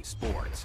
sports.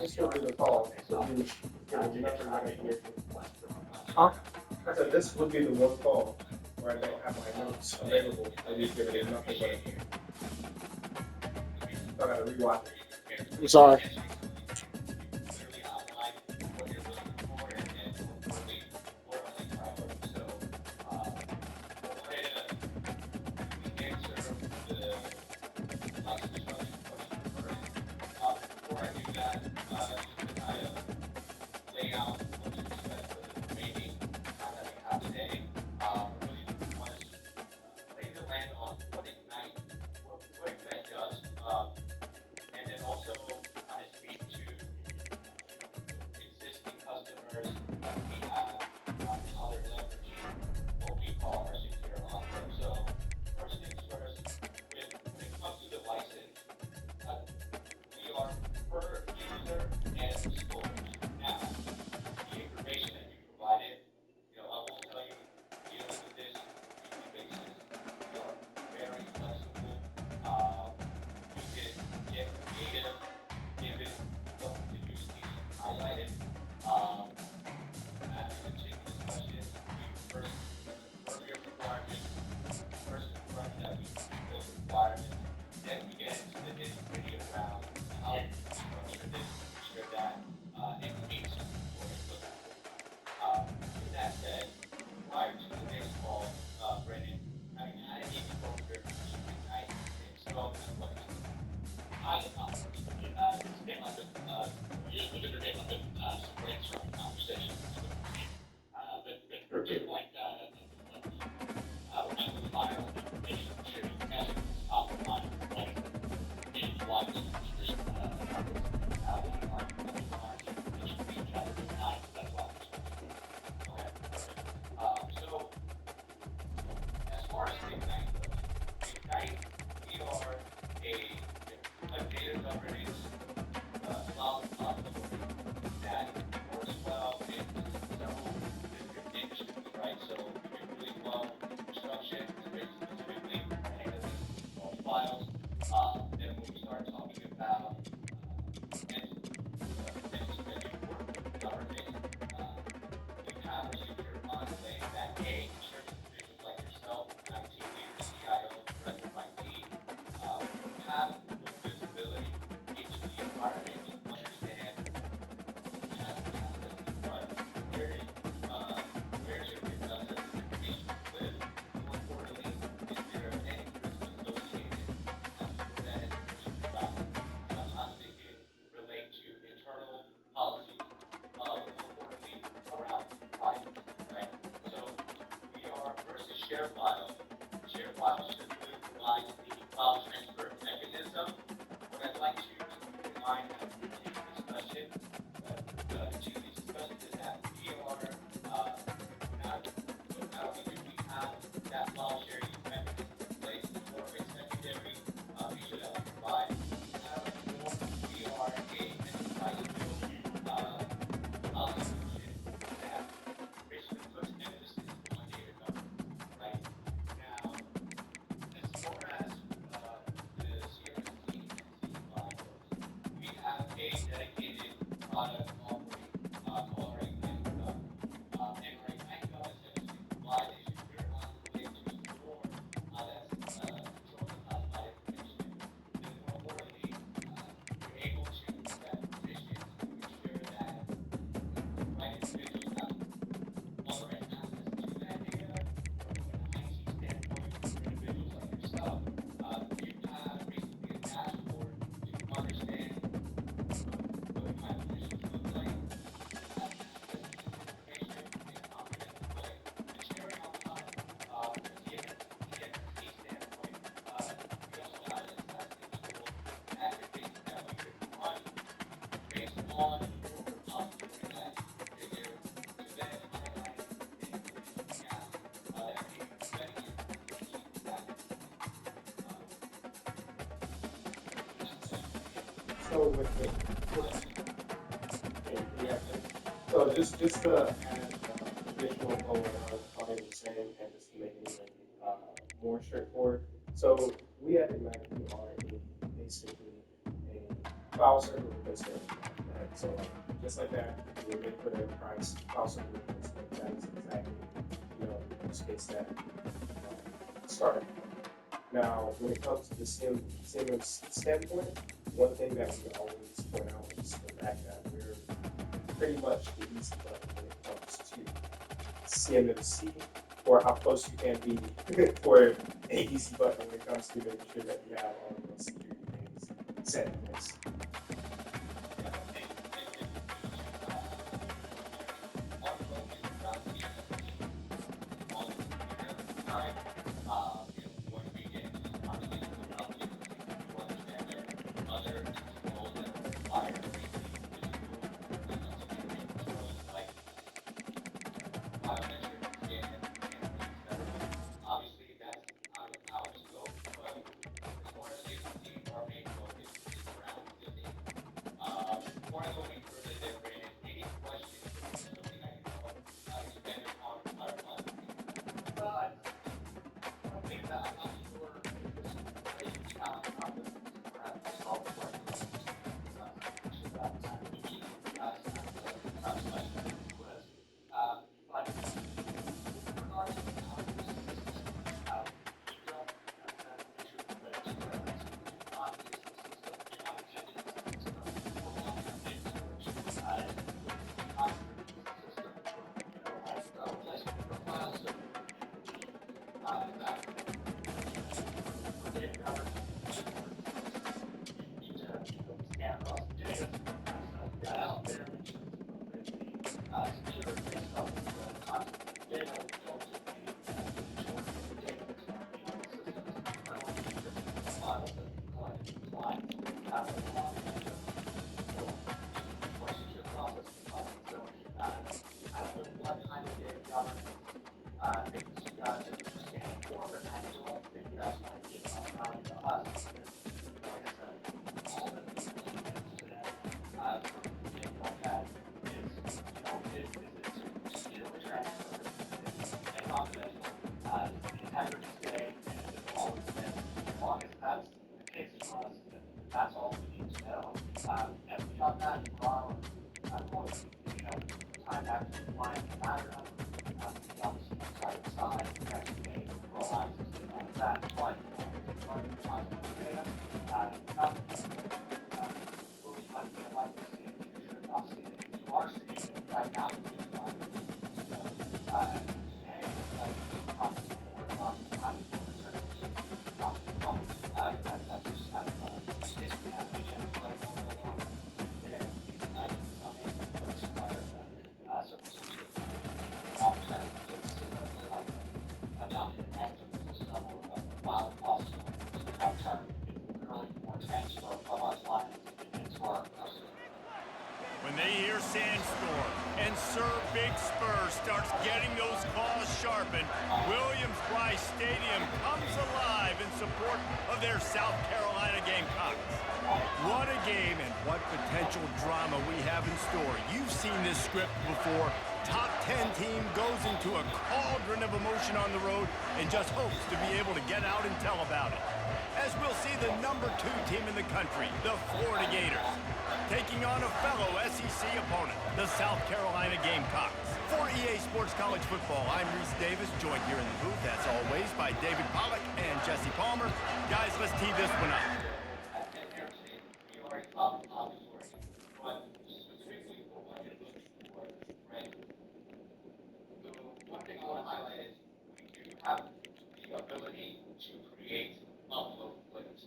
This would be the call. So you give a nothing but information. Huh? I said this would be the one call where I don't have my notes available and you give it nothing but information. So I gotta rewatch it. I'm sorry. So yeah, so just to add additional color on how they were saying and just to make it even more straightforward. So we at Ignite we are basically a file server replacement, right? So just like that, we may put in price file server replacement. That is exactly the use case that started. Now, when it comes to the CMMC standpoint, one thing that we always point out is the fact that we're pretty much the easy button when it comes to CMMC, or how close you can be for a easy button when it comes to making sure that you have all of those security things set in place. When they hear Sandstorm and Sir Big Spur starts getting those claws sharpened, Williams-Brice Stadium comes alive in support of their South Carolina Gamecocks. What a game and what potential drama we have in store. You've seen this script before. Top 10 team goes into a cauldron of emotion on the road and just hopes to be able to get out and tell about it. As we'll see the #2 team in the country, the Florida Gators. taking on a fellow SEC opponent, the South Carolina Gamecocks. For EA Sports College Football, I'm Reese Davis, joined here in the booth, as always, by David Pollack and Jesse Palmer. Guys, let's tee this one up. One thing I want to highlight is we do have the ability to create upload links.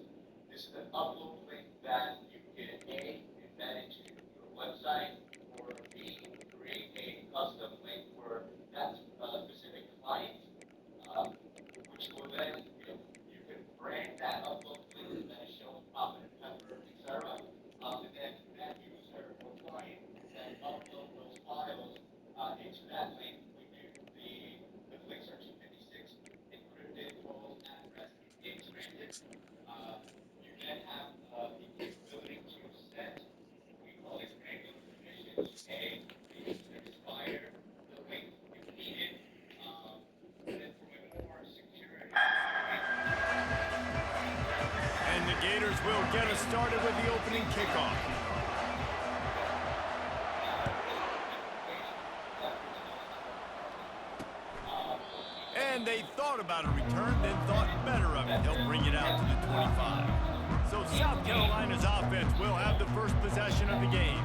This is an upload link that you can A, embed into your website, or B, create a custom link for that specific client, which will then, you can brand that upload link that is shown up in Pepper, etc. And then that user or client can then upload those files into that link. The links are 256 encrypted, roles, address, in transit. You then have the capability to set, we call it random permissions, A, the user expire, the link if needed, and then from a more security. And the Gators will get us started with the opening kickoff. And they thought about a return, then thought better of it. They'll bring it out to the 25. So South Carolina's offense will have the first possession of the game.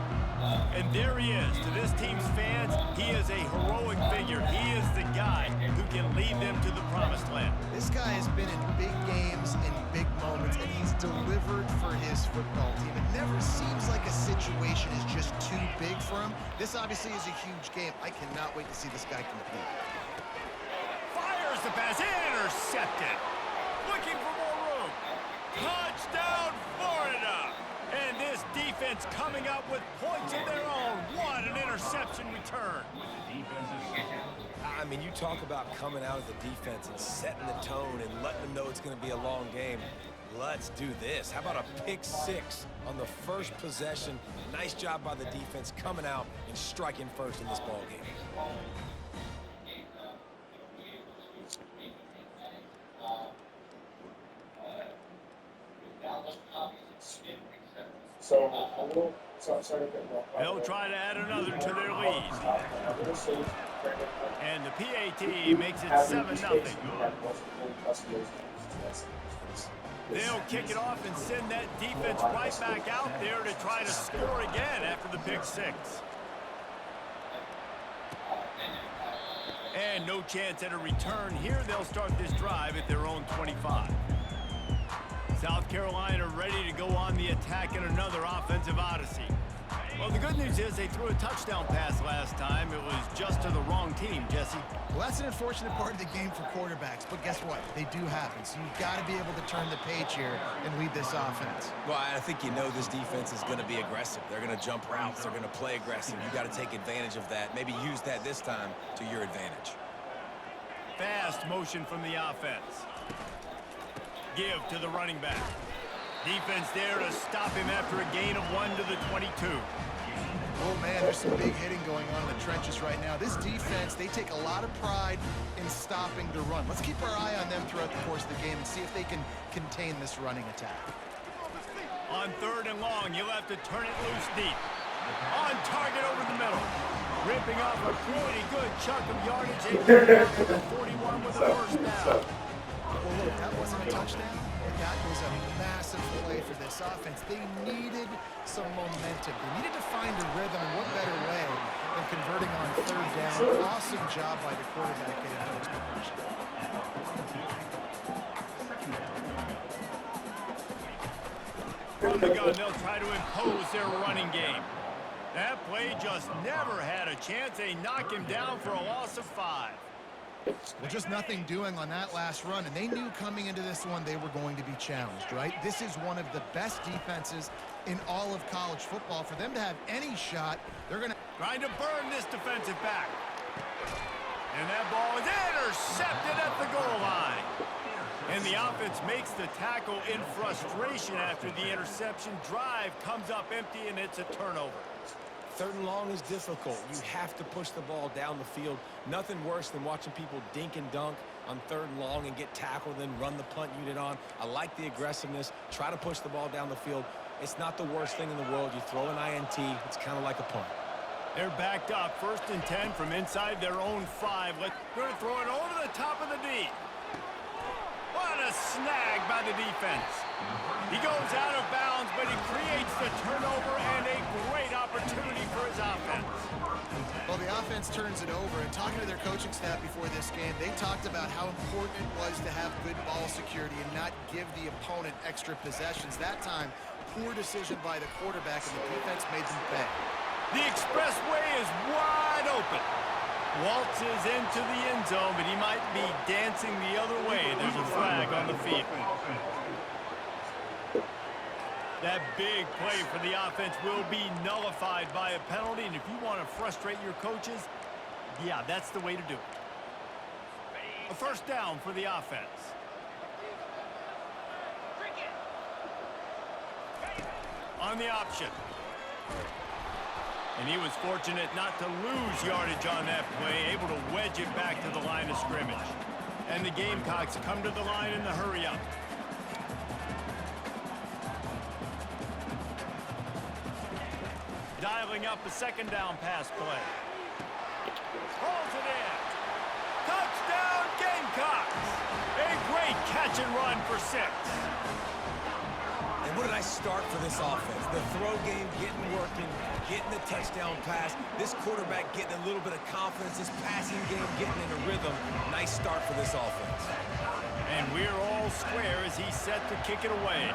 And there he is. To this team's fans, he is a heroic figure. He is the guy who can lead them to the promised land. This guy has been in big games and big moments, and he's delivered for his football team. It never seems like a situation is just too big for him. This obviously is a huge game. I cannot wait to see this guy compete. Fires the pass, intercepted. Looking for more room. Touchdown, Florida. And this defense coming up with points of their own. What an interception return. I mean, you talk about coming out of the defense and setting the tone and letting them know it's going to be a long game. Let's do this. How about a pick six on the first possession? Nice job by the defense coming out and striking first in this ball game. Sorry to cut you off. They'll try to add another to their lead. And the PAT makes it 7-0. They'll kick it off and send that defense right back out there to try to score again after the pick six. And no chance at a return here. They'll start this drive at their own 25. South Carolina ready to go on the attack in another offensive odyssey. Well, the good news is they threw a touchdown pass last time. It was just to the wrong team, Jesse. Well, that's an unfortunate part of the game for quarterbacks, but guess what? They do happen, so you've got to be able to turn the page here and lead this offense. Well, I think you know this defense is going to be aggressive. They're going to jump routes. They're going to play aggressive. You got to take advantage of that. Maybe use that this time to your advantage. Fast motion from the offense. Give to the running back. Defense there to stop him after a gain of 1 to the 22. Oh, man, there's some big hitting going on in the trenches right now. This defense, they take a lot of pride in stopping the run. Let's keep our eye on them throughout the course of the game and see if they can contain this running attack. On 3rd and long, you'll have to turn it loose deep. On target over the middle. Ripping off a pretty good chunk of yardage. They carry out to the 41 with a first down. Well, look, that wasn't a touchdown. That was a massive play for this offense. They needed some momentum. They needed to find a rhythm, and what better way than converting on 3rd down. Awesome job by the quarterback getting first position. From the gun, they'll try to impose their running game. That play just never had a chance. They knock him down for a loss of 5. Well, just nothing doing on that last run, and they knew coming into this one they were going to be challenged, right? This is one of the best defenses in all of college football. For them to have any shot, they're going to... Trying to burn this defensive back. And that ball is intercepted at the goal line. And the offense makes the tackle in frustration after the interception. Drive comes up empty, and it's a turnover. 3rd and long is difficult. You have to push the ball down the field. Nothing worse than watching people dink and dunk on 3rd and long and get tackled, then run the punt unit on. I like the aggressiveness. Try to push the ball down the field. It's not the worst thing in the world. You throw an INT, it's kind of like a punt. They're backed up. 1st and 10 from inside their own 5. They're going to throw it over the top of the D. What a snag by the defense. He goes out of bounds, but he creates the turnover and a great opportunity for his offense. Well, the offense turns it over, and talking to their coaching staff before this game, they talked about how important it was to have good ball security and not give the opponent extra possessions. That time, poor decision by the quarterback, and the defense made them pay. The expressway is wide open. Waltzes into the end zone, but he might be dancing the other way. There's a flag on the field. That big play for the offense will be nullified by a penalty, and if you want to frustrate your coaches, yeah, that's the way to do it. A 1st down for the offense. On the option. And he was fortunate not to lose yardage on that play, able to wedge it back to the line of scrimmage. And the Gamecocks come to the line in the hurry-up. Dialing up a 2nd down pass play. Pulls it in. Touchdown, Gamecocks! A great catch and run for 6. And what a nice start for this offense. The throw game working, getting the touchdown pass. This quarterback getting a little bit of confidence. This passing game getting in a rhythm. Nice start for this offense. And we're all square as he's set to kick it away.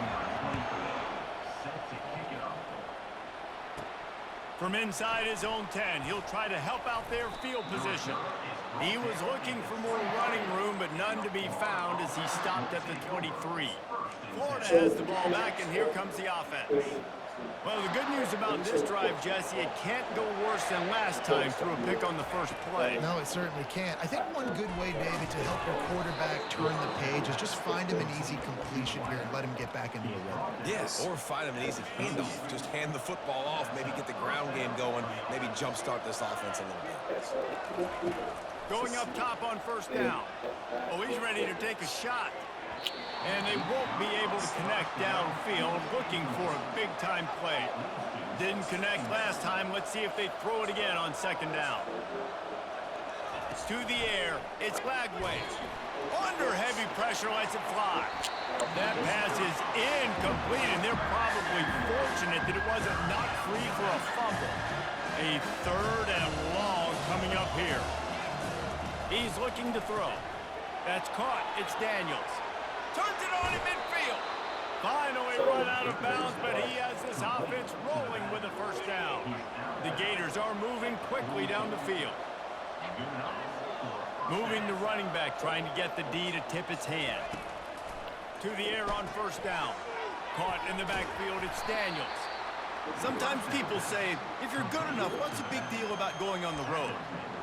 From inside his own 10, he'll try to help out their field position. He was looking for more running room, but none to be found as he stopped at the 23. Florida has the ball back, and here comes the offense. Well, the good news about this drive, Jesse, it can't go worse than last time through a pick on the first play. No, it certainly can't. I think one good way, David, to help your quarterback turn the page is just find him an easy completion here and let him get back into the rhythm. Yes, or find him an easy handoff. Just hand the football off, maybe get the ground game going, maybe jumpstart this offense a little bit. Going up top on 1st down. Oh, he's ready to take a shot. And they won't be able to connect downfield, looking for a big-time play. Didn't connect last time. Let's see if they throw it again on 2nd down. To the air, it's Lagway. Under heavy pressure, lets it fly. That pass is incomplete, and they're probably fortunate that it wasn't knocked free for a fumble. A 3rd and long coming up here. He's looking to throw. That's caught. It's Daniels. Turns it on in midfield. Finally run out of bounds, but he has this offense rolling with a 1st down. The Gators are moving quickly down the field. Moving the running back, trying to get the D to tip its hand. To the air on 1st down. Caught in the backfield, it's Daniels. Sometimes people say, if you're good enough, what's the big deal about going on the road?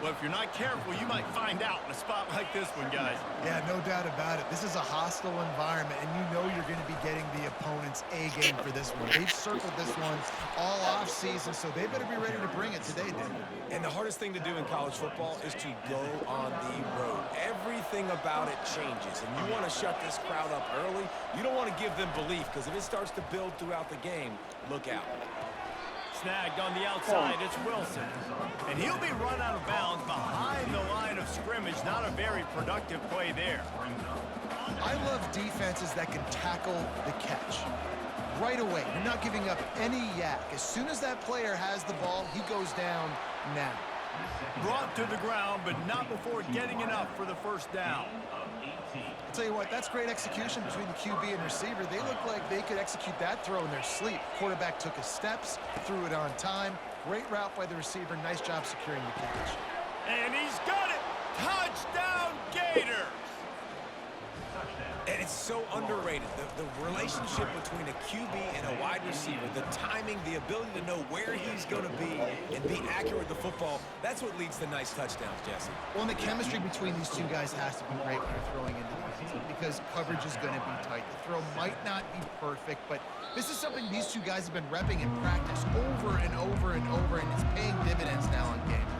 Well, if you're not careful, you might find out in a spot like this one, guys. Yeah, no doubt about it. This is a hostile environment, and you know you're going to be getting the opponent's A game for this one. They've circled this one all off season, so they better be ready to bring it today, David. And the hardest thing to do in college football is to go on the road. Everything about it changes, and you want to shut this crowd up early. You don't want to give them belief, because if it starts to build throughout the game, look out. Snagged on the outside, it's Wilson. And he'll be run out of bounds behind the line of scrimmage. Not a very productive play there. I love defenses that can tackle the catch. Right away, you're not giving up any yak. As soon as that player has the ball, he goes down now. Brought to the ground, but not before getting enough for the 1st down. I'll tell you what, that's great execution between the QB and receiver. They look like they could execute that throw in their sleep. Quarterback took his steps, threw it on time. Great route by the receiver. Nice job securing the catch. And he's got it! Touchdown, Gators! And it's so underrated. The relationship between a QB and a wide receiver, the timing, the ability to know where he's going to be and be accurate with the football, that's what leads to nice touchdowns, Jesse. Well, and the chemistry between these two guys has to be great when you're throwing into the end zone because coverage is going to be tight. The throw might not be perfect, but this is something these two guys have been repping in practice over and over and over, and it's paying dividends now on game.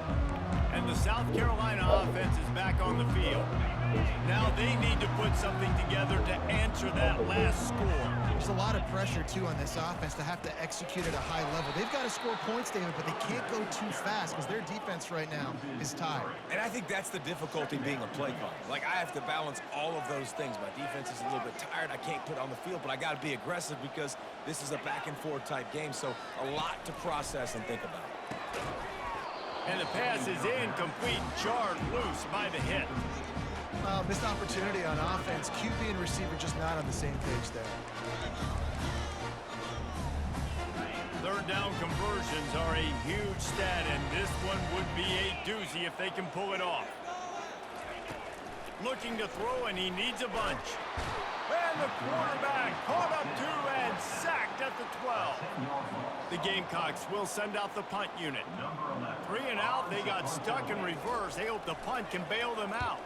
And the South Carolina offense is back on the field. Now they need to put something together to answer that last score. There's a lot of pressure, too, on this offense to have to execute at a high level. They've got to score points, David, but they can't go too fast because their defense right now is tired. And I think that's the difficulty being a play caller. Like, I have to balance all of those things. My defense is a little bit tired. I can't put it on the field, but I got to be aggressive because this is a back-and-forth type game, so a lot to process and think about. And the pass is incomplete, jarred loose by the hit. Missed opportunity on offense. QB and receiver just not on the same page there. Third down conversions are a huge stat, and this one would be a doozy if they can pull it off. Looking to throw, and he needs a bunch. And the quarterback caught up to and sacked at the 12. The Gamecocks will send out the punt unit. 3 and out, they got stuck in reverse. They hope the punt can bail them out.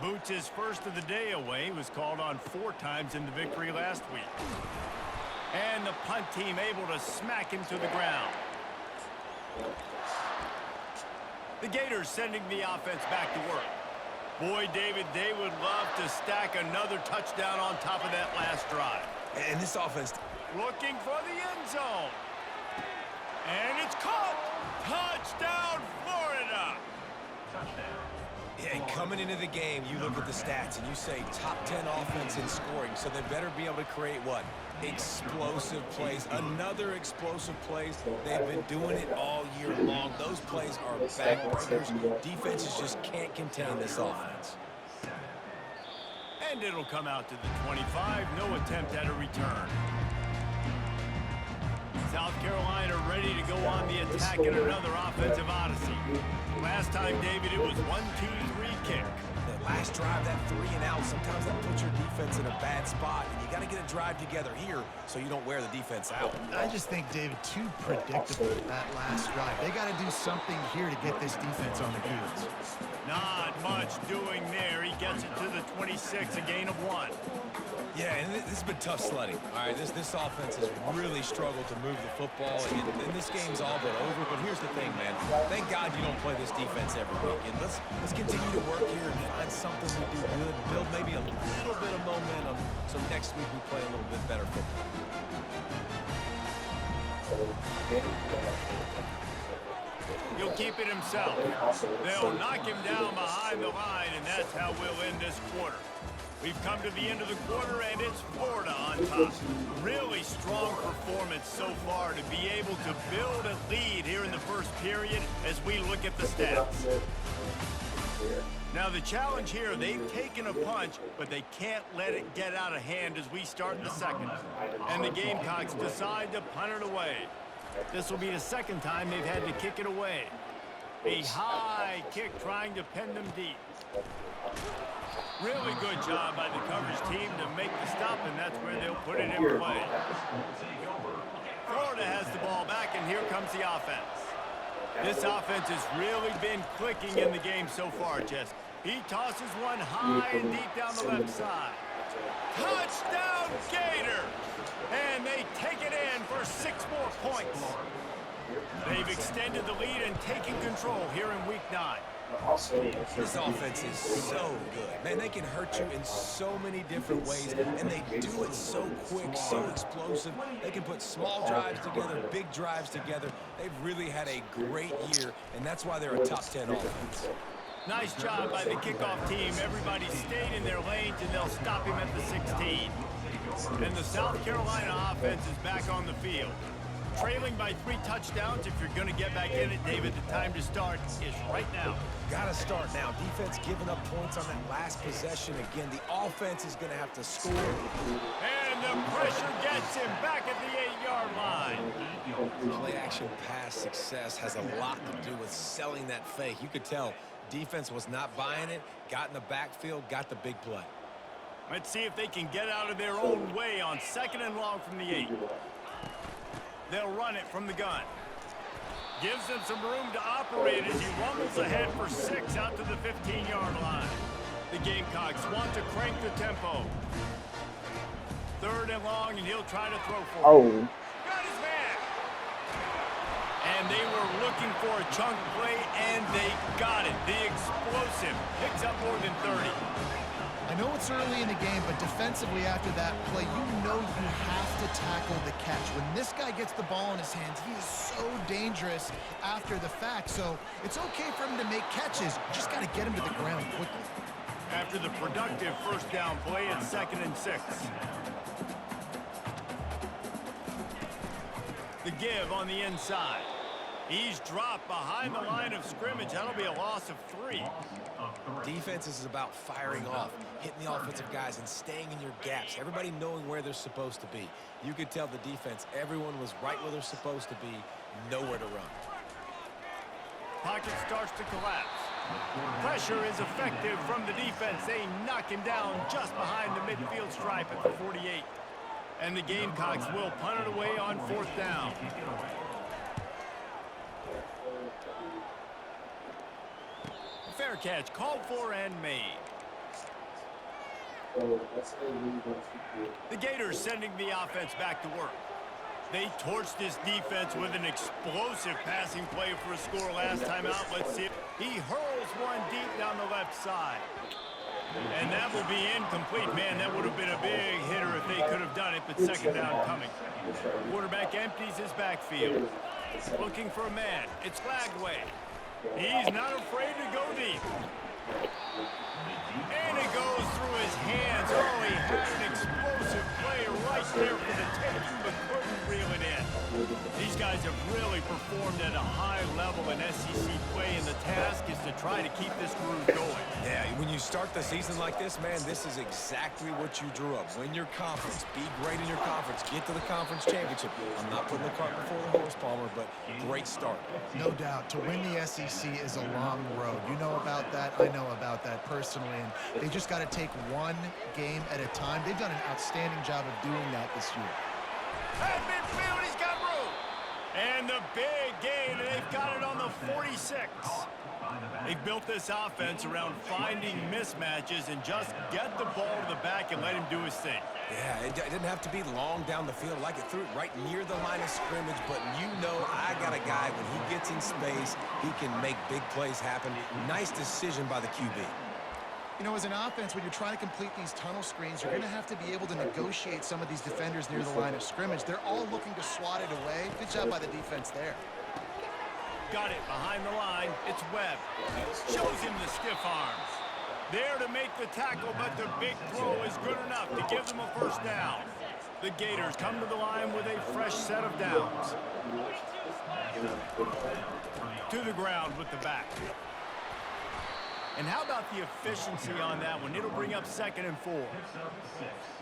Boots' first of the day away was called on 4 times in the victory last week. And the punt team able to smack him to the ground. The Gators sending the offense back to work. Boy, David, they would love to stack another touchdown on top of that last drive. And this offense... Looking for the end zone. And it's caught. Touchdown, Florida. Yeah, and coming into the game, you look at the stats and you say top 10 offense in scoring, so they better be able to create what? Explosive plays. Another explosive plays. They've been doing it all year long. Those plays are backbreakers. Defenses just can't contain this offense. And it'll come out to the 25. No attempt at a return. South Carolina ready to go on the attack in another offensive odyssey. Last time, David, it was 1-2-3 kick. That last drive, that 3 and out, sometimes that puts your defense in a bad spot, and you got to get a drive together here so you don't wear the defense out. I just think, David, too predictable that last drive. They got to do something here to get this defense on the heels. Not much doing there. He gets it to the 26, a gain of 1. Yeah, and this has been tough sledding. All right, this offense has really struggled to move the football, and this game's all but over. But here's the thing, man. Thank God you don't play this defense every week. And let's continue to work here and find something to do good, build maybe a little bit of momentum, so next week we play a little bit better football. He'll keep it himself. They'll knock him down behind the line, and that's how we'll end this quarter. We've come to the end of the quarter, and it's Florida on top. Really strong performance so far to be able to build a lead here in the first period as we look at the stats. Now the challenge here, they've taken a punch, but they can't let it get out of hand as we start the second. And the Gamecocks decide to punt it away. This will be the second time they've had to kick it away. A high kick trying to pin them deep. Really good job by the coverage team to make the stop, and that's where they'll put it in play. Florida has the ball back, and here comes the offense. This offense has really been clicking in the game so far, Jess. He tosses one high and deep down the left side. Touchdown, Gator! And they take it in for 6 more points. They've extended the lead and taken control here in Week 9. This offense is so good. Man, they can hurt you in so many different ways, and they do it so quick, so explosive. They can put small drives together, big drives together. They've really had a great year, and that's why they're a top 10 offense. Nice job by the kickoff team. Everybody stayed in their lanes, and they'll stop him at the 16. And the South Carolina offense is back on the field. Trailing by 3 touchdowns. If you're going to get back in it, David, the time to start is right now. Got to start now. Defense giving up points on that last possession. Again, the offense is going to have to score. And the pressure gets him back at the 8-yard line. Play-action pass success has a lot to do with selling that fake. You could tell defense was not buying it, got in the backfield, got the big play. Let's see if they can get out of their own way on 2nd and long from the 8. They'll run it from the gun. Gives them some room to operate as he rumbles ahead for 6 out to the 15-yard line. The Gamecocks want to crank the tempo. 3rd and long, and he'll try to throw for it. Got his man. And and they were looking for a chunk play, and they got it. The explosive picks up more than 30. I know it's early in the game, but defensively after that play, you know you have to tackle the catch. When this guy gets the ball in his hands, he is so dangerous after the fact. So it's okay for him to make catches. You just got to get him to the ground quickly. After the productive first down play, it's 2nd and 6. The give on the inside. He's dropped behind the line of scrimmage. That'll be a loss of 3. Defense is about firing off, hitting the offensive guys, and staying in your gaps. Everybody knowing where they're supposed to be. You could tell the defense, everyone was right where they're supposed to be, nowhere to run. Pocket starts to collapse. Pressure is effective from the defense. They knock him down just behind the midfield stripe at the 48. And the Gamecocks will punt it away on 4th down. Fair catch, called for and made. The Gators sending the offense back to work. They torched this defense with an explosive passing play for a score last time out. Let's see it. He hurls one deep down the left side. And that will be incomplete. Man, that would have been a big hitter if they could have done it, but 2nd down coming. Quarterback empties his backfield. Looking for a man. It's Lagway. He's not afraid to go deep. And it goes through his hands. Oh, he had an explosive play right there for the taking, but couldn't reel it in. These guys have really performed at a high level in SEC play, and the task is to try to keep this groove going. Yeah, when you start the season like this, man, this is exactly what you drew up. Win your conference. Be great in your conference. Get to the conference championship. I'm not putting the cart before the horse, Palmer, but great start. No doubt. To win the SEC is a long road. You know about that. I know about that personally. And they just got to take one game at a time. They've done an outstanding job of doing that this year. At midfield, he's got room. And the big gain, and they've got it on the 46. They've built this offense around finding mismatches and just get the ball to the back and let him do his thing. Yeah, it didn't have to be long down the field. Like it threw it right near the line of scrimmage, but you know I got a guy, when he gets in space, he can make big plays happen. Nice decision by the QB. You know, as an offense, when you're trying to complete these tunnel screens, you're going to have to be able to negotiate some of these defenders near the line of scrimmage. They're all looking to swat it away. Good job by the defense there. Got it behind the line. It's Webb. Shows him the stiff arms. There to make the tackle, but the big throw is good enough to give them a first down. The Gators come to the line with a fresh set of downs. To the ground with the back. And how about the efficiency on that one? It'll bring up 2nd and 4.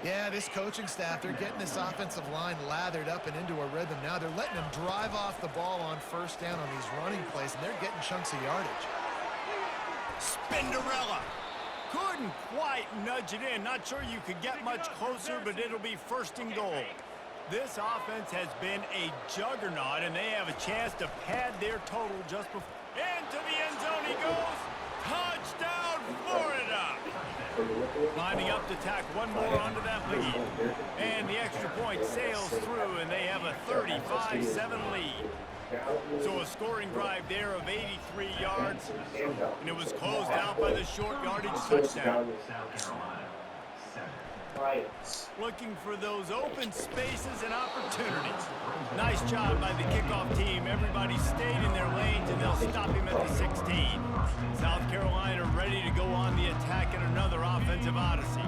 Yeah, this coaching staff, they're getting this offensive line lathered up and into a rhythm now. They're letting them drive off the ball on first down on these running plays, and they're getting chunks of yardage. Spinderella couldn't quite nudge it in. Not sure you could get much closer, but it'll be 1st and goal. This offense has been a juggernaut, and they have a chance to pad their total just before. Into the end zone he goes. Touchdown, Florida! Lining up to tack one more onto that lead. And the extra point sails through, and they have a 35-7 lead. So a scoring drive there of 83 yards, and it was closed out by the short yardage touchdown. Looking for those open spaces and opportunities. Nice job by the kickoff team. Everybody stayed in their lanes, and they'll stop him at the 16. South Carolina ready to go on the attack in another offensive odyssey.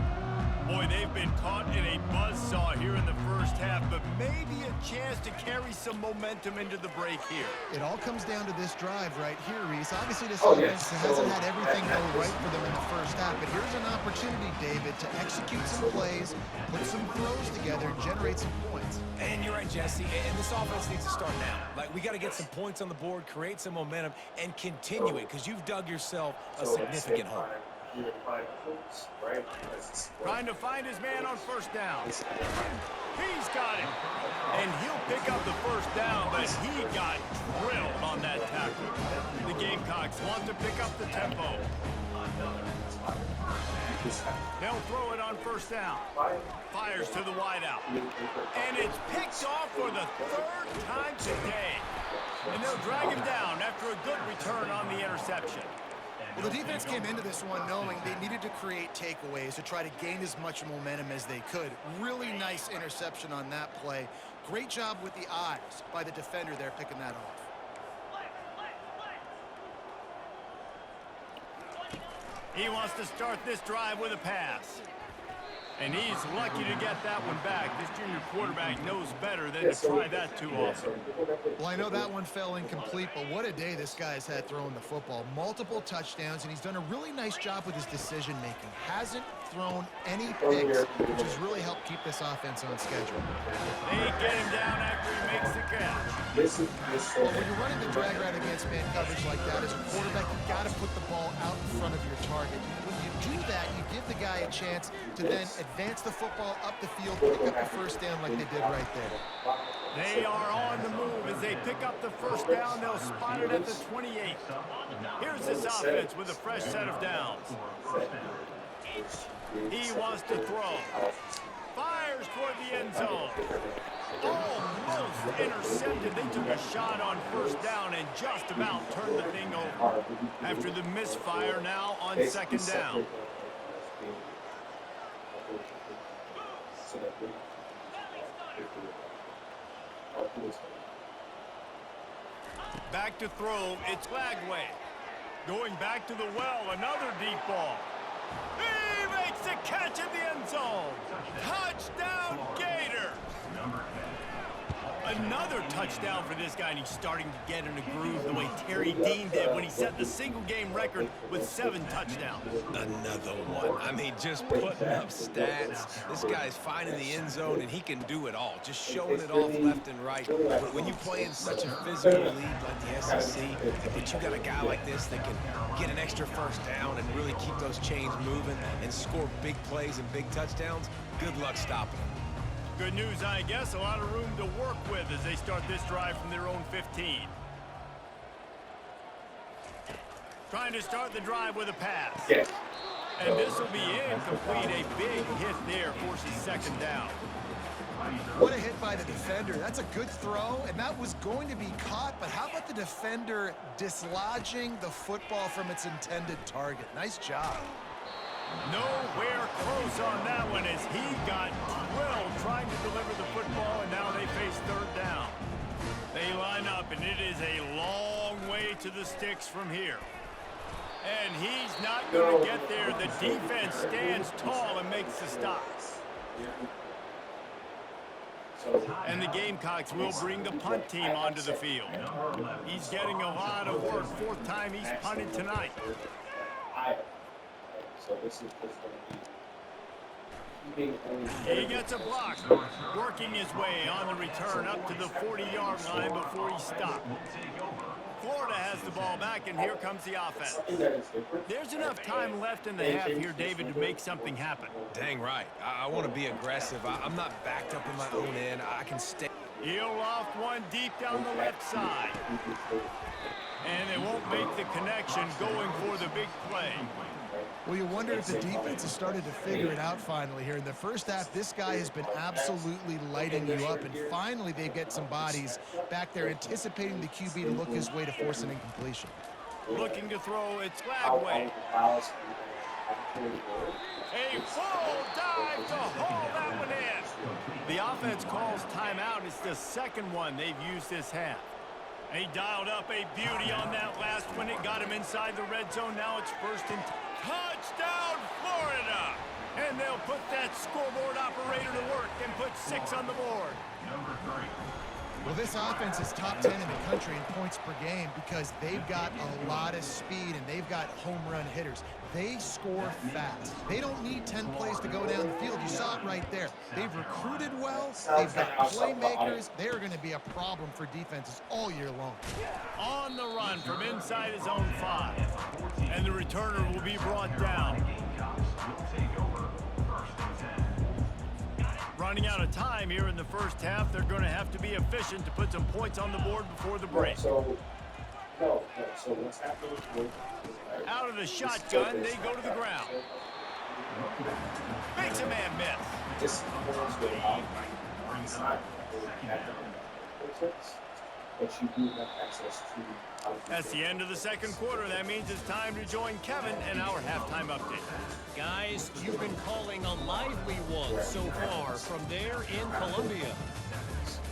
Boy, they've been caught in a buzzsaw here in the first half, but maybe a chance to carry some momentum into the break here. It all comes down to this drive right here, Reese. Obviously, this offense hasn't had everything go right for them in the first half, but here's an opportunity, David, to execute some plays, put some throws together, and generate some points. And you're right, Jesse, and this offense needs to start now. Like, we got to get some points on the board, create some momentum, and continue it, because you've dug yourself a significant hole. Trying to find his man on first down. He's got it. And he'll pick up the first down, but he got drilled on that tackle. The Gamecocks want to pick up the tempo. They'll throw it on first down. Fires to the wideout. And it's picked off for the 3rd time today. And they'll they'll drag him down after a good return on the interception. Well, the defense came into this one knowing they needed to create takeaways to try to gain as much momentum as they could. Really nice interception on that play. Great job with the eyes by the defender there picking that off. He wants to start this drive with a pass. And he's lucky to get that one back. This junior quarterback knows better than to try that too often. Well, I know that one fell incomplete, but what a day this guy's had throwing the football. Multiple touchdowns, and he's done a really nice job with his decision-making. Hasn't thrown any picks, which has really helped keep this offense on schedule. They get him down after he makes the catch. Well, when you're running the drag route against man coverage like that, as a quarterback, you've got to put the ball out in front of your target. When you do that, you give the guy a chance to then advance the football up the field, pick up the first down like they did right there. They are on the move as they pick up the first down. They'll spot it at the 28. Here's this offense with a fresh set of downs. He wants to throw. Fires toward the end zone. Almost intercepted. They took a shot on first down and just about turned the thing over. After the misfire, now on second down. Back to throw, it's Lagway. Going back to the well, another deep ball. He makes the catch in the end zone. Touchdown, Gators. Another touchdown for this guy, and he's starting to get in a groove the way Terry Dean did when he set the single-game record with 7 touchdowns. Another one. I mean, just putting up stats. This guy's finding the end zone, and he can do it all. Just showing it off left and right. But when you play in such a physical league like the SEC, but you got a guy like this that can get an extra first down and really keep those chains moving and score big plays and big touchdowns, good luck stopping him. Good news, I guess. A lot of room to work with as they start this drive from their own 15. Trying to start the drive with a pass. And this will be incomplete. A big hit there forces second down. What a hit by the defender. That's a good throw, and that was going to be caught, but how about the defender dislodging the football from its intended target? Nice job. Nowhere close on that one as he got drilled trying to deliver the football, and now they face third down. They line up, and it is a long way to the sticks from here. And he's not going to get there. The defense stands tall and makes the stop. And the Gamecocks will bring the punt team onto the field. He's getting a lot of work. 4th time he's punted tonight. So this is just going to be He gets a block, working his way on the return up to the 40-yard line before he stopped. Florida has the ball back, and here comes the offense. There's enough time left in the half here, David, to make something happen. Dang right. I want to be aggressive. I'm not backed up in my own end. I can stay. He'll loft one deep down the left side. And they won't make the connection going for the big play. Well, you wonder if the defense has started to figure it out finally here. In the first half, this guy has been absolutely lighting you up, and finally they get some bodies back there anticipating the QB to look his way to force an incompletion. Looking to throw, it's Lagway. A full dive to haul that one in. The offense calls timeout. It's the second one they've used this half. He dialed up a beauty on that last one. It got him inside the red zone. Now it's first and touchdown, Florida! And they'll put that scoreboard operator to work and put 6 on the board. Well, this offense is top 10 in the country in points per game because they've got a lot of speed and they've got home run hitters. They score fast. They don't need 10 plays to go down the field. You saw it right there. They've recruited well. They've got playmakers. They're going to be a problem for defenses all year long. On the run from inside his own 5. And the returner will be brought down. Running out of time here in the first half. They're going to have to be efficient to put some points on the board before the break. So what's happening? Out of the shotgun, they go to the ground. Makes a man miss. This is but you do have access to how to That's the end of the second quarter. That means it's time to join Kevin in our halftime update. Guys, you've been calling a lively one so far from there in Columbia.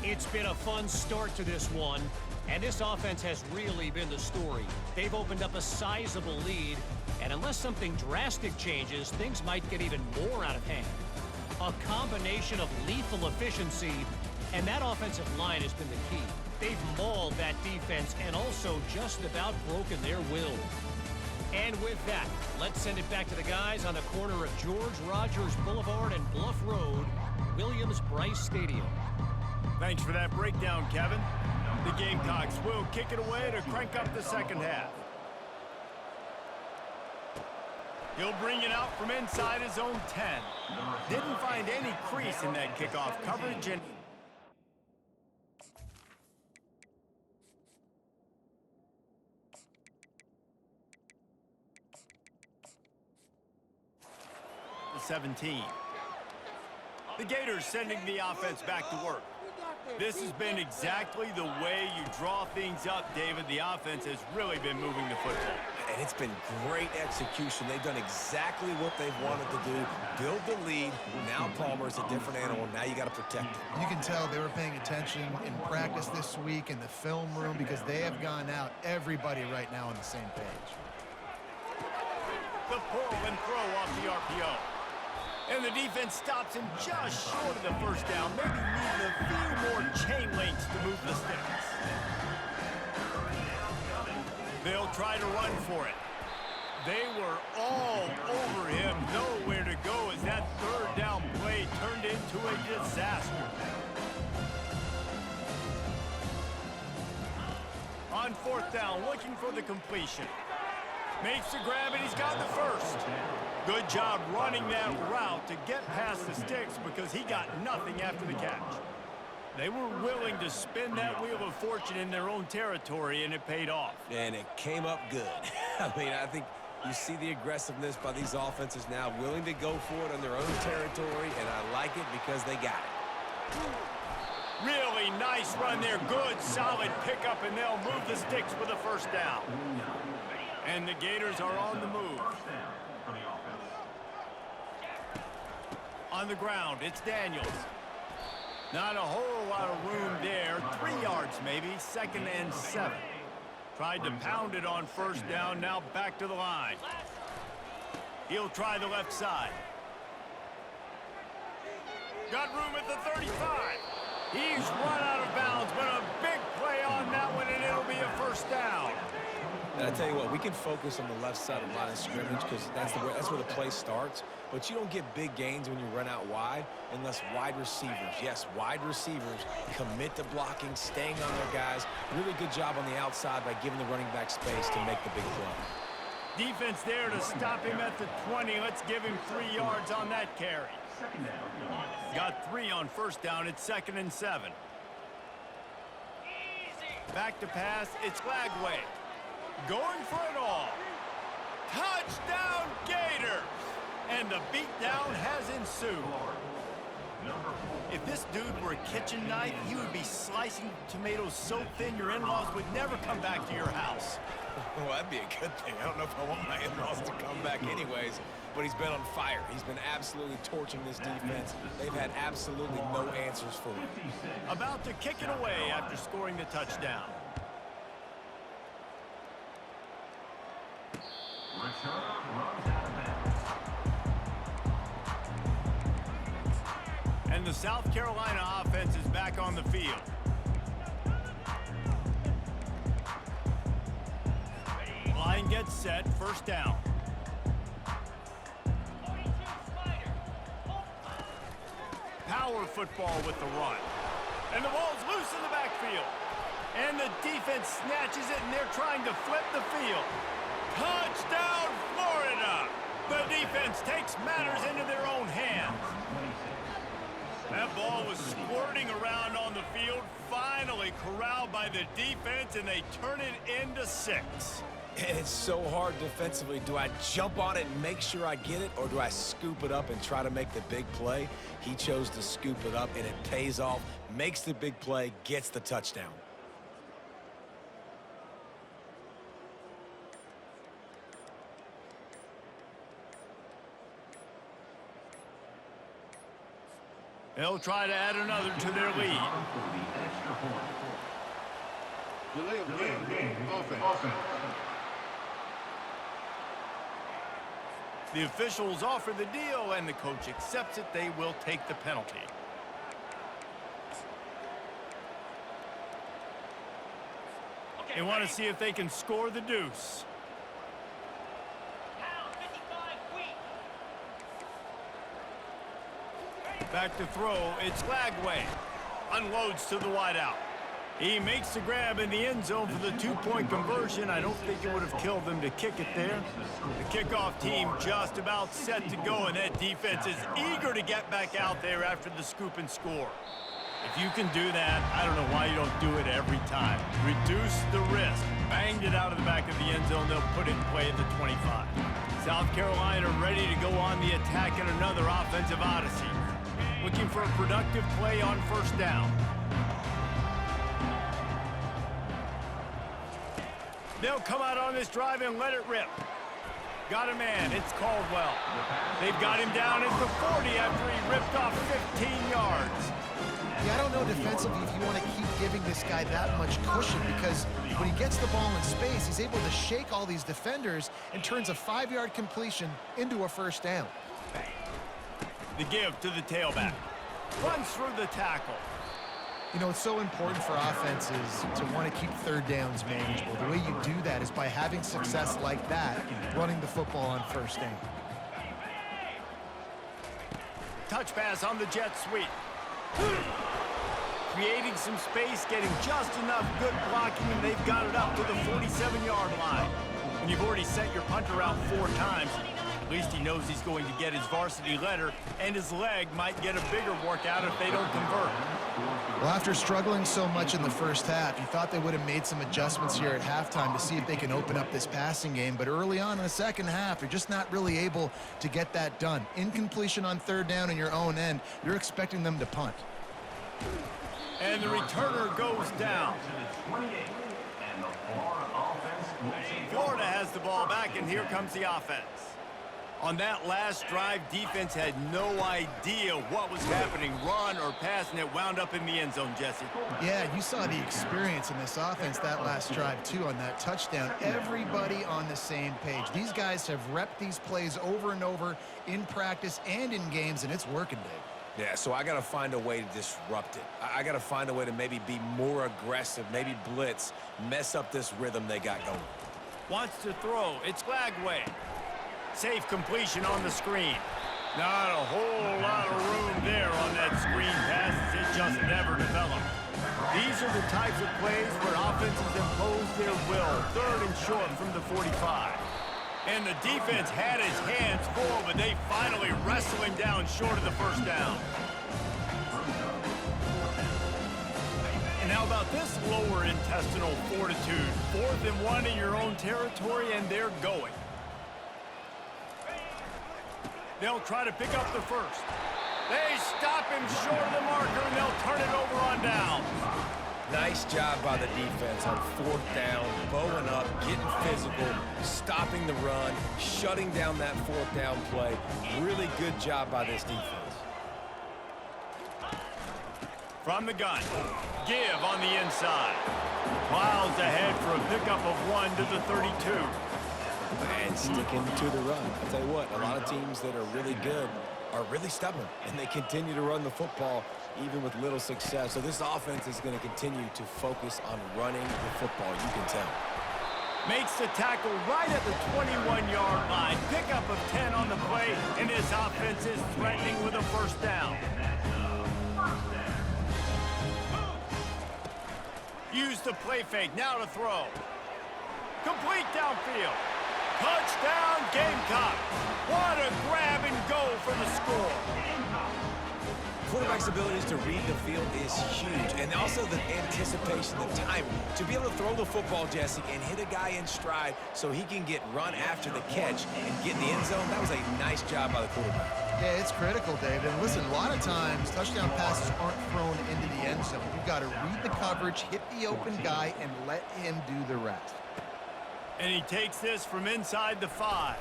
It's been a fun start to this one, and this offense has really been the story. They've opened up a sizable lead, and unless something drastic changes, things might get even more out of hand. A combination of lethal efficiency, and that offensive line has been the key. They've mauled that defense and also just about broken their will. And with that, let's send it back to the guys on the corner of George Rogers Boulevard and Bluff Road, Williams-Brice Stadium. Thanks for that breakdown, Kevin. The Gamecocks will kick it away to crank up the second half. He'll bring it out from inside his own 10. Didn't find any crease in that kickoff coverage, and the 17. The Gators sending the offense back to work. This has been exactly the way you draw things up, David. The offense has really been moving the football. And it's been great execution. They've done exactly what they've wanted to do. Build the lead. Now Palmer's a different animal. Now you got to protect him. You can tell they were paying attention in practice this week in the film room because they have gone out, everybody right now on the same page. The pull and throw off the RPO. And the defense stops him just short of the first down, maybe needing a few more chain links to move the sticks. They'll try to run for it. They were all over him, nowhere to go as that third down play turned into a disaster. On fourth down, looking for the completion. Makes the grab, and he's got the first. Good job running that route to get past the sticks because he got nothing after the catch. They were willing to spin that wheel of fortune in their own territory, and it paid off. And it came up good. I mean, I think you see the aggressiveness by these offenses now, willing to go for it on their own territory, and I like it because they got it. Really nice run there. Good, solid pickup, and they'll move the sticks with a first down. And the Gators are on the move. On the ground, it's Daniels. Not a whole lot of room there. 3 yards maybe, 2nd and 7. Tried to pound it on first down, now back to the line. He'll try the left side. Got room at the 35. He's run out of bounds, but a big play on that one, and it'll be a first down. And I tell you what, we can focus on the left side of the line of scrimmage because that's where the play starts. But you don't get big gains when you run out wide unless wide receivers, yes, wide receivers, commit to blocking, staying on their guys. Really good job on the outside by giving the running back space to make the big play. Defense there to stop him at the 20. Let's give him 3 yards on that carry. Got 3 on first down. It's 2nd and 7. Back to pass. It's Lagway. Going for it all. Touchdown Gators! And the beatdown has ensued. If this dude were a kitchen knife, he would be slicing tomatoes so thin your in-laws would never come back to your house. Well, that'd be a good thing. I don't know if I want my in-laws to come back anyways, but he's been on fire. He's been absolutely torching this defense. They've had absolutely no answers for him. About to kick it away after scoring the touchdown. And the South Carolina offense is back on the field. Line gets set, first down. Power football with the run. And the ball's loose in the backfield. And the defense snatches it, and they're trying to flip the field. Touchdown, Florida! The defense takes matters into their own hands. That ball was squirting around on the field, finally corralled by the defense, and they turn it into 6. And it's so hard defensively. Do I jump on it and make sure I get it, or do I scoop it up and try to make the big play? He chose to scoop it up, and it pays off, makes the big play, gets the touchdown. They'll try to add another to their lead. Delay of game. Offense. The officials offer the deal, and the coach accepts it. They will take the penalty. They want to see if they can score the deuce. Back to throw, it's Lagway. Unloads to the wideout. He makes the grab in the end zone for the two-point conversion. I don't think it would have killed them to kick it there. The kickoff team just about set to go, and that defense is eager to get back out there after the scoop and score. If you can do that, I don't know why you don't do it every time. Reduce the risk. Banged it out of the back of the end zone. They'll put it in play at the 25. South Carolina ready to go on the attack in another offensive odyssey. Looking for a productive play on first down. They'll come out on this drive and let it rip. Got a man. It's Caldwell. They've got him down at the 40 after he ripped off 15 yards. Yeah, I don't know defensively if you want to keep giving this guy that much cushion, because when he gets the ball in space, he's able to shake all these defenders and turns a 5-yard completion into a first down. The give to the tailback. Runs through the tackle. You know, it's so important for offenses to want to keep third downs manageable. The way you do that is by having success like that, running the football on first down. Touch pass on the jet sweep. Creating some space, getting just enough good blocking, and they've got it up to the 47-yard line. And you've already sent your punter out 4 times. At least he knows he's going to get his varsity letter, and his leg might get a bigger workout if they don't convert. Well, after struggling so much in the first half, you thought they would have made some adjustments here at halftime to see if they can open up this passing game. But early on in the second half, you're just not really able to get that done. Incompletion on third down in your own end, you're expecting them to punt. And the returner goes down. Florida has the ball back, and here comes the offense. On that last drive, defense had no idea what was happening, run or pass, and it wound up in the end zone, Jesse. Yeah, you saw the experience in this offense that last drive, too, on that touchdown. Everybody on the same page. These guys have repped these plays over and over in practice and in games, and it's working, Dave. Yeah, so I got to find a way to disrupt it. I got to find a way to maybe be more aggressive, maybe blitz, mess up this rhythm they got going. Wants to throw. It's Lagway. Safe completion on the screen. Not a whole lot of room there on that screen pass. It just never developed. These are the types of plays where offenses impose their will. 3rd and short from the 45. And the defense had his hands full, but they finally wrestle him down short of the first down. And how about this lower intestinal fortitude? 4th and 1 in your own territory, and they're going. They'll try to pick up the first. They stop him short of the marker, and they'll turn it over on down. Nice job by the defense on 4th down, bowing up, getting physical, stopping the run, shutting down that 4th down play. Really good job by this defense. From the gun, give on the inside. Miles ahead for a pickup of 1 to the 32. And sticking to the run. I'll tell you what, a lot of teams that are really good are really stubborn, and they continue to run the football even with little success. So this offense is going to continue to focus on running the football, you can tell. Makes the tackle right at the 21-yard line. Pickup of 10 on the play, and this offense is threatening with a first down. Use the play fake, now to throw. Complete downfield. Touchdown, Gamecocks. What a grab and go for the score. Quarterback's abilities to read the field is huge, and also the anticipation, the time to be able to throw the football, Jesse, and hit a guy in stride so he can get run after the catch and get in the end zone. That was a nice job by the quarterback. Yeah, it's critical, Dave. And listen, a lot of times touchdown passes aren't thrown into the end zone. You've got to read the coverage, hit the open guy, and let him do the rest. And he takes this from inside the 5.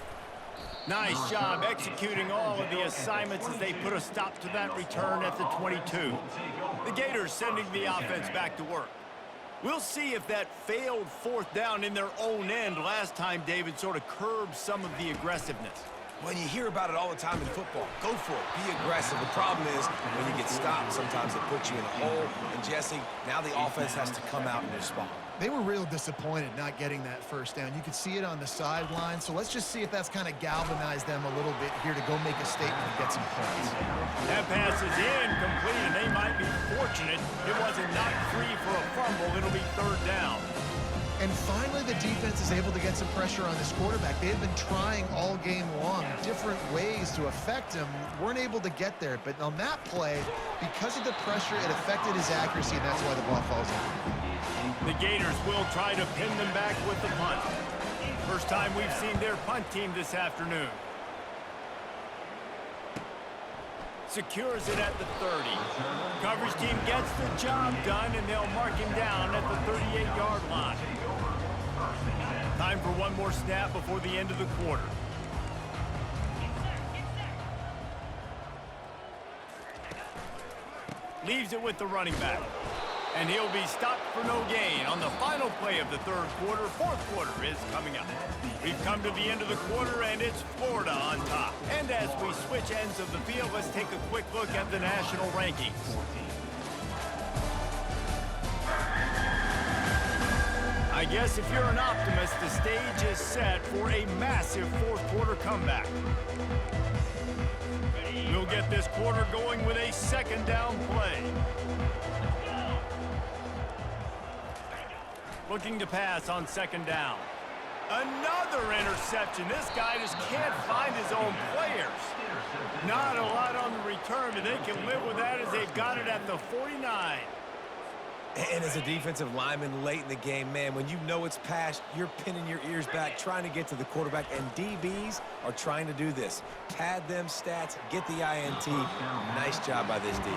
Nice job executing all of the assignments as they put a stop to that return at the 22. The Gators sending the offense back to work. We'll see if that failed fourth down in their own end last time, David, sort of curbed some of the aggressiveness. When you hear about it all the time in football, go for it. Be aggressive. The problem is when you get stopped, sometimes it puts you in a hole. And, Jesse, now the offense has to come out and respond. They were real disappointed not getting that first down. You could see it on the sideline. So let's just see if that's kind of galvanized them a little bit here to go make a statement and get some points. That pass is incomplete, and they might be fortunate it wasn't knocked free for a fumble. It'll be third down. And finally, the defense is able to get some pressure on this quarterback. They had been trying all game long different ways to affect him. Weren't able to get there. But on that play, because of the pressure, it affected his accuracy, and that's why the ball falls in. The Gators will try to pin them back with the punt. First time we've seen their punt team this afternoon. Secures it at the 30. Coverage team gets the job done, and they'll mark him down at the 38-yard line. Time for one more snap before the end of the quarter. Leaves it with the running back. And he'll be stopped for no gain on the final play of the third quarter. Fourth quarter is coming up. We've come to the end of the quarter, and it's Florida on top. And as we switch ends of the field, let's take a quick look at the national rankings. I guess if you're an optimist, the stage is set for a massive fourth quarter comeback. We'll get this quarter going with a second down play. Looking to pass on second down. Another interception. This guy just can't find his own players. Not a lot on the return, but they can live with that as they've got it at the 49. And as a defensive lineman late in the game, man, when you know it's past, you're pinning your ears back, trying to get to the quarterback, and DBs are trying to do this. Pad them stats, get the INT. Nice job by this D.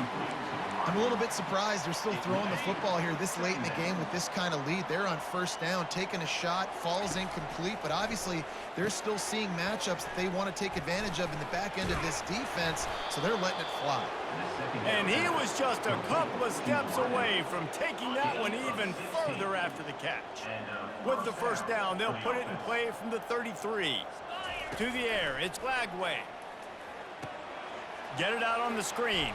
I'm a little bit surprised they're still throwing the football here this late in the game with this kind of lead. They're on first down, taking a shot, falls incomplete, but obviously they're still seeing matchups that they want to take advantage of in the back end of this defense, so they're letting it fly. And he was just a couple of steps away from taking that one even further after the catch. With the first down, they'll put it in play from the 33. To the air, it's Lagway. Get it out on the screen.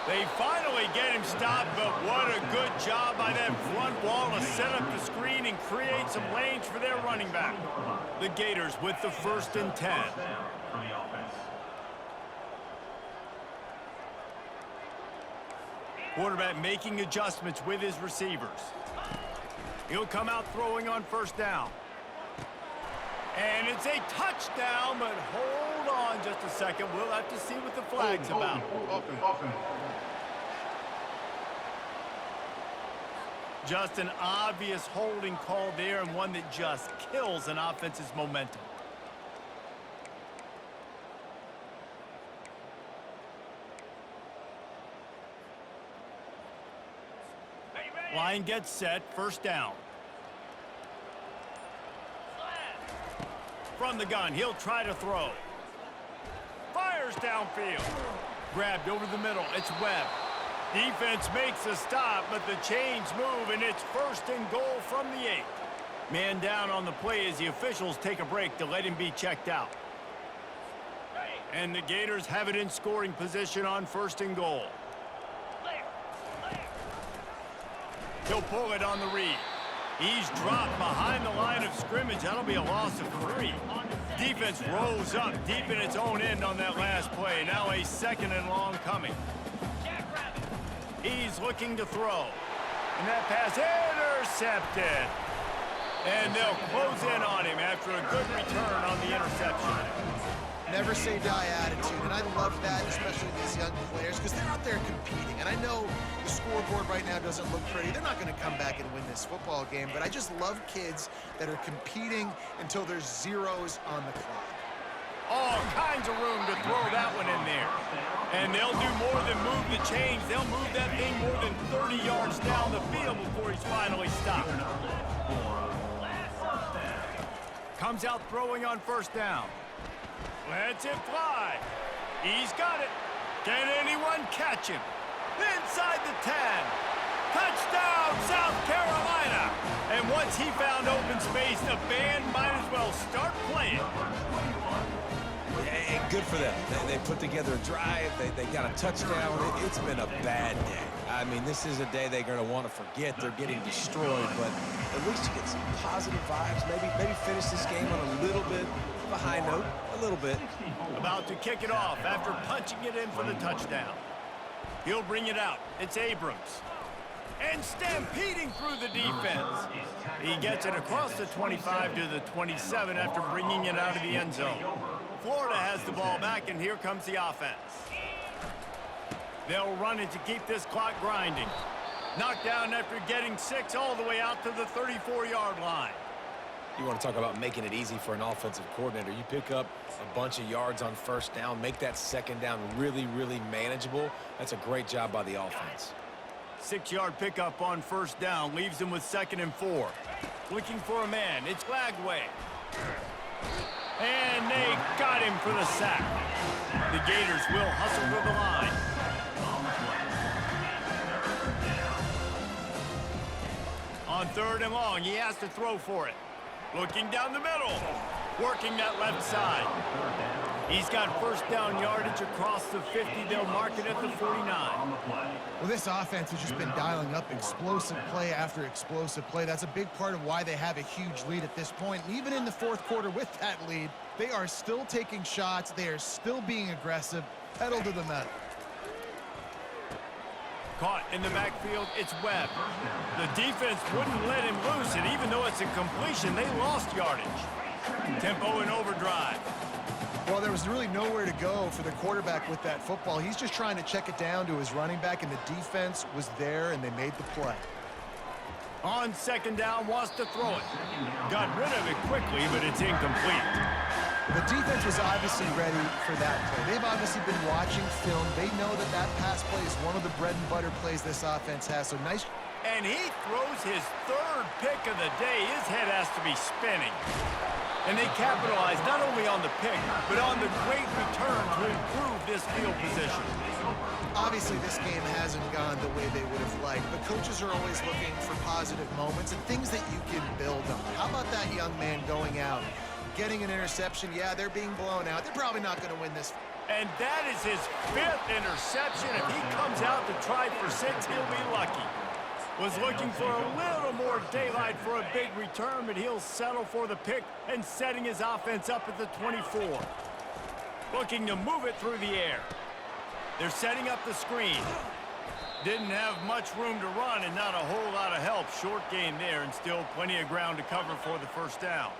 They finally get him stopped, but what a good job by that front wall to set up the screen and create some lanes for their running back. The Gators with the 1st and 10. Quarterback making adjustments with his receivers. He'll come out throwing on first down. And it's a touchdown, but hold on just a second. We'll have to see what the flag's about. Just an obvious holding call there, and one that just kills an offense's momentum. Line gets set, first down. From the gun, he'll try to throw. Fires downfield. Grabbed over the middle, it's Webb. Defense makes a stop, but the chains move, and it's 1st and goal from the 8. Man down on the play as the officials take a break to let him be checked out. And the Gators have it in scoring position on 1st and goal. He'll pull it on the read. He's dropped behind the line of scrimmage. That'll be a loss of 3. Defense rolls up deep in its own end on that last play. Now a 2nd and long coming. He's looking to throw. And that pass intercepted. And they'll close in on him after a good return on the interception. Never say die attitude, and I love that, especially these young players, because they're out there competing. And I know the scoreboard right now doesn't look pretty. They're not going to come back and win this football game, but I just love kids that are competing until there's zeros on the clock. All kinds of room to throw that one in there. And they'll do more than move the chains. They'll move that thing more than 30 yards down the field before he's finally stopped. Comes out throwing on first down. Lets it fly. He's got it. Can anyone catch him? Inside the 10. Touchdown, South Carolina! And once he found open space, the band might as well start playing. Hey, good for them. They put together a drive. They got a touchdown. It's been a bad day. I mean, this is a day they're going to want to forget. They're getting destroyed, but at least you get some positive vibes. Maybe finish this game on a little bit of a high note, a little bit. About to kick it off after punching it in for the touchdown. He'll bring it out. It's Abrams. And stampeding through the defense. He gets it across the 25 to the 27 after bringing it out of the end zone. Florida has the ball back, and here comes the offense. They'll run it to keep this clock grinding. Knocked down after getting 6 all the way out to the 34-yard line. You want to talk about making it easy for an offensive coordinator. You pick up a bunch of yards on first down, make that second down really, really manageable. That's a great job by the offense. 6-yard pickup on first down leaves him with 2nd and 4. Looking for a man. It's Lagway. And they got him for the sack. The Gators will hustle to the line. On 3rd and long, he has to throw for it. Looking down the middle. Working that left side. He's got first down yardage across the 50. They'll mark it at the 49. Well, this offense has just been dialing up explosive play after explosive play. That's a big part of why they have a huge lead at this point. And even in the 4th quarter with that lead, they are still taking shots. They are still being aggressive. Pedal to the metal. Caught in the backfield, it's Webb. The defense wouldn't let him loose, and even though it's a completion, they lost yardage. Tempo and overdrive. Well, there was really nowhere to go for the quarterback with that football. He's just trying to check it down to his running back, and the defense was there, and they made the play. On 2nd down, wants to throw it. Got rid of it quickly, but it's incomplete. The defense was obviously ready for that play. They've obviously been watching film. They know that that pass play is one of the bread and butter plays this offense has. So nice. And he throws his 3rd pick of the day. His head has to be spinning. And they capitalize not only on the pick, but on the great return to improve this field position. Obviously, this game hasn't gone the way they would have liked, but coaches are always looking for positive moments and things that you can build on. How about that young man going out, getting an interception? Yeah, they're being blown out. They're probably not going to win this. And that is his 5th interception. If he comes out to try for 6, he'll be lucky. Was looking for a little more daylight for a big return, but he'll settle for the pick and setting his offense up at the 24. Looking to move it through the air. They're setting up the screen. Didn't have much room to run and not a whole lot of help. Short gain there and still plenty of ground to cover for the first down.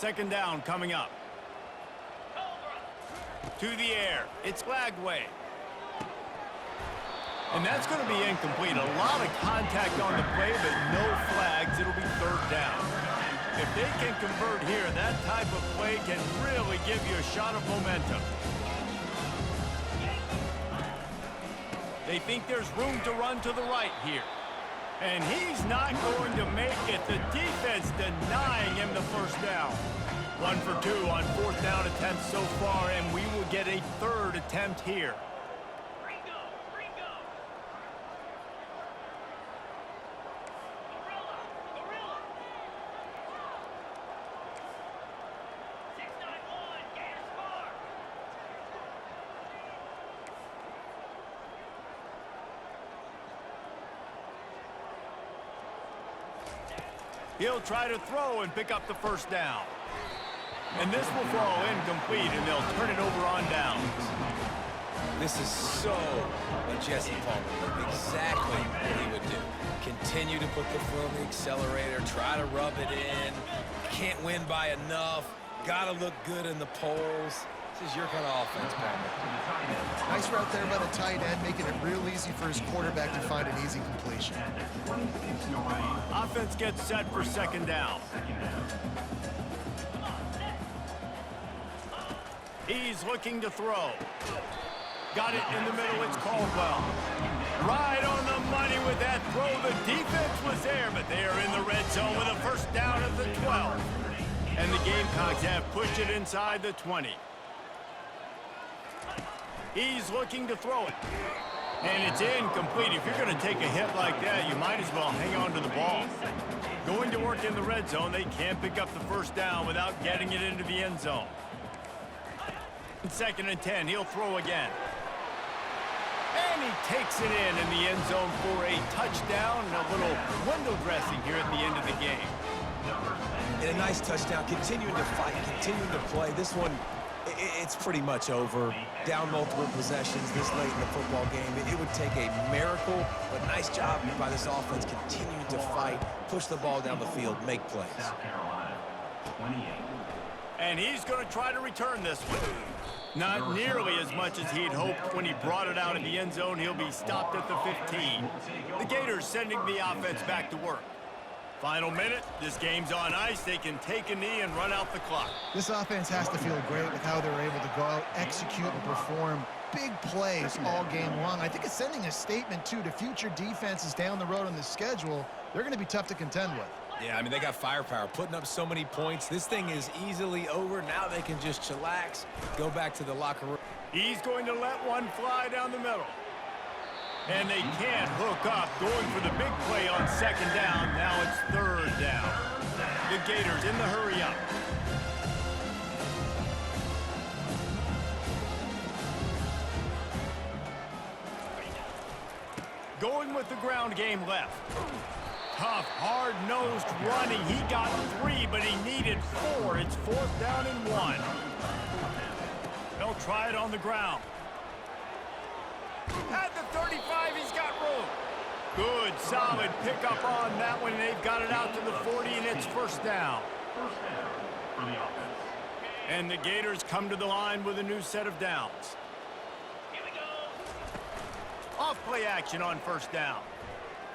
2nd down coming up. To the air. It's Lagway. And that's going to be incomplete. A lot of contact on the play, but no flags. It'll be 3rd down. If they can convert here, that type of play can really give you a shot of momentum. They think there's room to run to the right here. And he's not going to make it. The defense denying him the first down. 1 for 2 on 4th down attempts so far, and we will get a 3rd attempt here. He'll try to throw and pick up the first down. And this will fall incomplete, and they'll turn it over on downs. This is so a Jesse Palmer. Exactly what he would do. Continue to put the foot on the accelerator, try to rub it in. Can't win by enough. Got to look good in the polls. This is your kind of offense, Palmer. Nice route there by the tight end, making it real easy for his quarterback to find an easy completion. Offense gets set for 2nd down. He's looking to throw. Got it in the middle, it's Caldwell. Right on the money with that throw. The defense was there, but they are in the red zone with a first down at the 12. And the Gamecocks have pushed it inside the 20. He's looking to throw it. And it's incomplete. If you're going to take a hit like that, you might as well hang on to the ball. Going to work in the red zone, they can't pick up the first down without getting it into the end zone. 2nd and 10, he'll throw again. And he takes it in the end zone for a touchdown and a little window dressing here at the end of the game. And a nice touchdown, continuing to fight, continuing to play. This one, it's pretty much over. Down multiple possessions this late in the football game. It would take a miracle, but nice job by this offense continuing to fight, push the ball down the field, make plays. And he's going to try to return this one. Not nearly as much as he'd hoped when he brought it out in the end zone. He'll be stopped at the 15. The Gators sending the offense back to work. Final minute, this game's on ice. They can take a knee and run out the clock. This offense has to feel great with how they're able to go out, execute, and perform big plays all game long. I think it's sending a statement, too, to future defenses down the road on the schedule. They're going to be tough to contend with. Yeah, I mean, they got firepower, putting up so many points. This thing is easily over. Now they can just chillax, go back to the locker room. He's going to let one fly down the middle. And they can't hook up, going for the big play on 2nd down. Now it's 3rd down. The Gators in the hurry up. Going with the ground game left. Tough, hard-nosed running. He got 3, but he needed 4. It's 4th down and 1. They'll try it on the ground. At the 35, he's got room. Good, solid pickup on that one. They've got it out to the 40, and it's 1st down. And the Gators come to the line with a new set of downs. Off-play action on 1st down.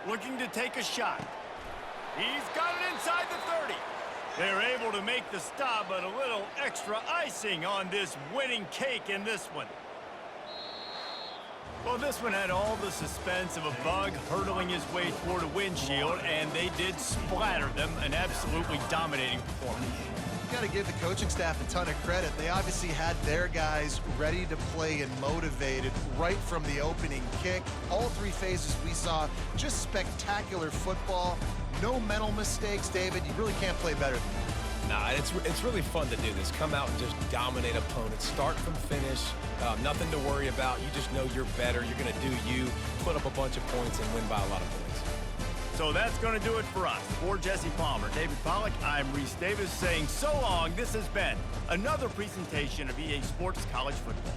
Looking to take a shot. He's got it inside the 30. They're able to make the stop, but a little extra icing on this winning cake in this one. Well, this one had all the suspense of a bug hurtling his way toward a windshield, and they did splatter them. An absolutely dominating performance. You got to give the coaching staff a ton of credit. They obviously had their guys ready to play and motivated right from the opening kick. All 3 phases we saw, just spectacular football. No mental mistakes, David. You really can't play better than that. Nah, it's really fun to do this. Come out and just dominate opponents. Start from finish. Nothing to worry about. You just know you're better. You're going to do you, put up a bunch of points, and win by a lot of points. So that's going to do it for us. For Jesse Palmer, David Pollack, I'm Reese Davis saying so long. This has been another presentation of EA Sports College Football.